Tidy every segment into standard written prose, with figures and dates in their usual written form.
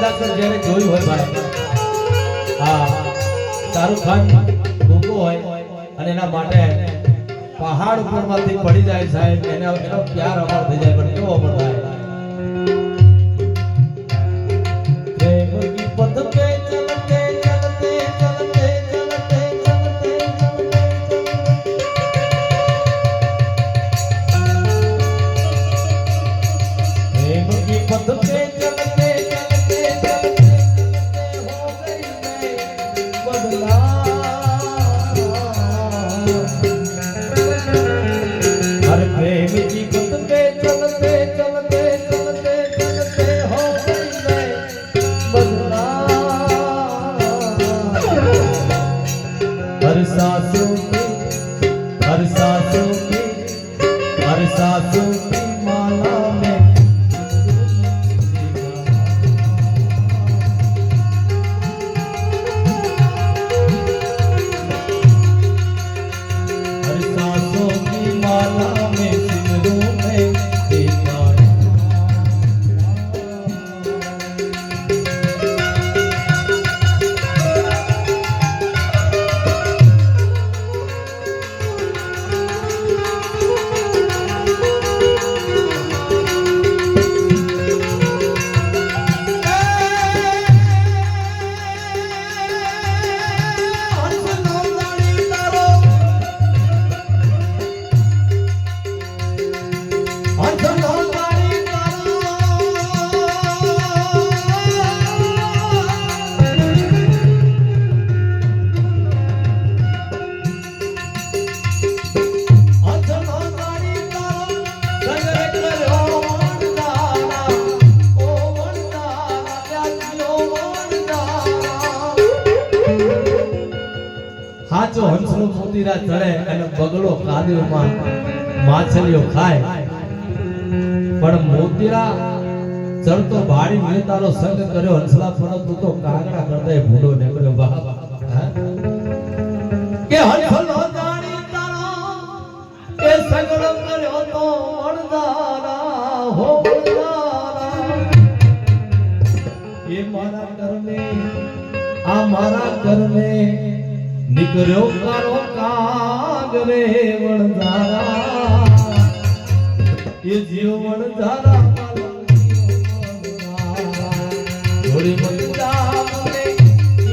કદાચ જ્યારે જોયું હોય ભાઈ, હા શાહરુખ ખાન ભૂખો હોય અને એના માટે પહાડ ઉપરમાંથી પડી જાય સાહેબ, એનો પ્યાર અમર થઈ જાય, પણ કેવો અમર થાય? પ્રેમ કી પથ પે ચલતે ચલતે ચલતે ચલતે ચલતે प्रेम की पथ पे चलते चलते चलते हो गई मैं बदला। हर प्रेम की पथ पे चलते चलते चलते चलते हो गई मैं बदला। हर सांसों की हर सांसों की हर सांसों की माला में હાચો હંસનો મોતીરા ચડે અને બગડો કાદીમાં માછલીઓ ખાય, પણ મોતીરા ચડતો ભાડી મેં તારો સંગ કર્યો, હંસલા ફરતો તો કાગડા કરતા ભૂલો નીકળ્યો બાપ કે હંસલો જાણી તારો એ સગડો કર્યો તો વણદારા હો વણદારા। એ મારા કરમે આ મારા કરમે निकरो करो कागरे वणधारा, ये जीव वणधारा थोड़ी मत मने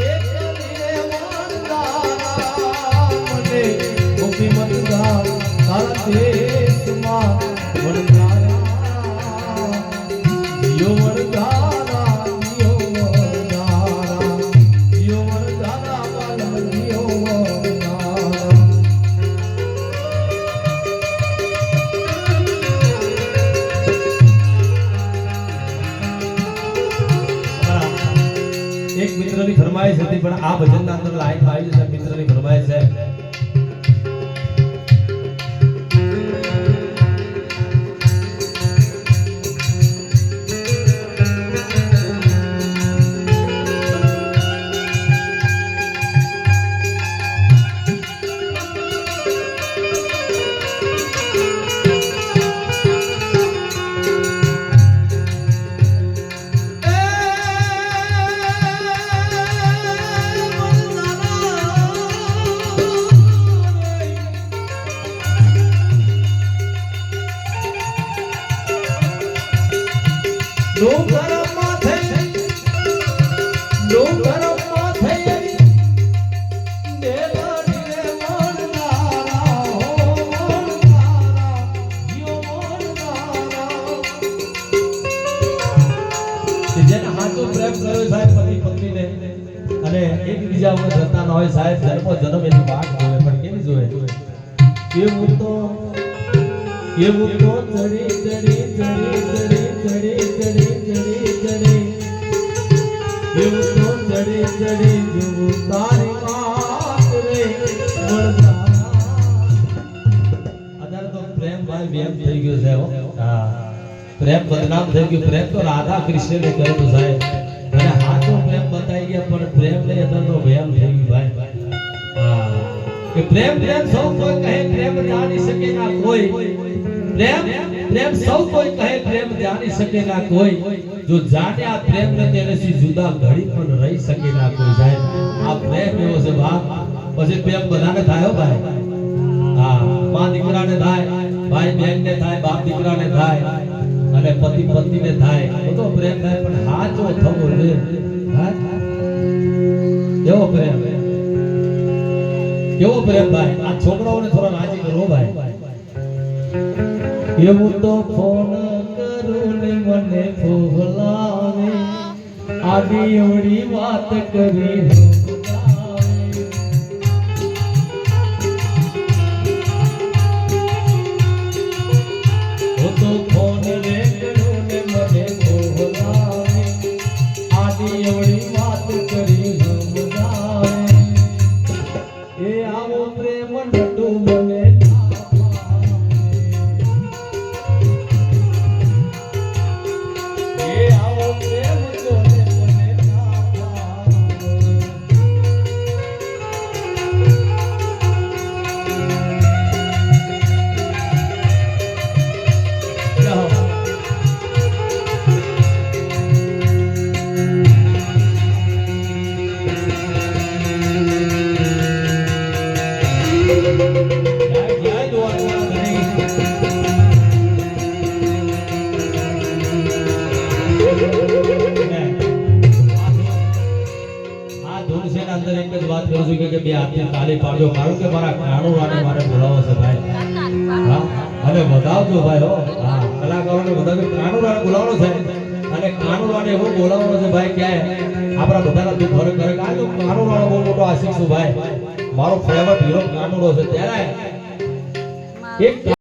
ये करीने वणधारा मने मुक्ति मत तारा देश मा वणधारा जीव वणधारा जीव वणधारा जीव वणधारा एक मित्रनी फरमाइश હતી, પણ આ ભજનના અંદર લાઈન આવી છે મિત્રની ફરમાઈશ છે। એકબીજા ઉપર જતા ન હોય સાહેબ, જન્મો જન્મ એની વાત જોવે, પણ કેવી જોવે? એવું તો ચડી ચડી ચડી ચડી ચડી ચડી ચડી ચડી એવું તો ચડી ચડી જેવું તારી વાત રે વણધારા। અત્યારે તો પ્રેમ ભાઈ બેમ થઈ ગયો છે હો, હા પ્રેમ બદનામ થઈ ગયો। પ્રેમ તો રાધા કૃષ્ણને કર્યો સાહેબ, અને હાચો પ્રેમ બતાઈ ગયા, પણ પ્રેમ લઈ અત્યારે ભેમ થઈ ગયું ભાઈ। હા કે પ્રેમ પ્રેમ સૌ કોઈ કહે, પ્રેમ જાણી શકે ના કોઈ, પ્રેમ પ્રેમ સૌ કોઈ કહે પ્રેમ જાણી શકે ના કોઈ જો જાણે આ પ્રેમ ને તેનેથી જુદા ઘડી પણ રહી શકે ના કોઈ સાહેબ આ પ્રેમ એવો છે બાપ પછી પ્રેમ બધાને થાય હો ભાઈ હા માં દીકરાને થાય ભાઈ બહેનને થાય બાપ દીકરાને થાય અને પતિ પત્નીને થાય બધો પ્રેમ થાય પણ હાચો થવો જોઈએ હા એવો પ્રેમ કેવો પ્રેમ ભાઈ આ છોકરાઓને થોડા રાજી કરો ભાઈ એવું તો ફોન કરું ને મને ફોલાવે આડી અવળી વાત કરી હું તો ફોન રે કરું ને મને ફોલાવે આડી અવળી વાત કરી સમજાવે એ આવો પ્રેમ નટુ મને અંદર એક જ વાત કરું છું કે બે હાથની તાળી પાડજો કારણ કે મારા કાણુરાને મારે બોલાવો છે ભાઈ હા અને વધાવજો ભાઈ હો હા કલાકારોને વધાવજો કાણુરાને બોલાવવાનો છે અને કાણુરાને એવો બોલાવવાનો છે ભાઈ ક્યાંય આપણા બધાના દુઃખ ભરે કરે કારણ કે કાણુરાનો બહુ મોટો આશીષ છું ભાઈ મારો ફેવરેટ હીરો કાણુરો છે ત્યારે એક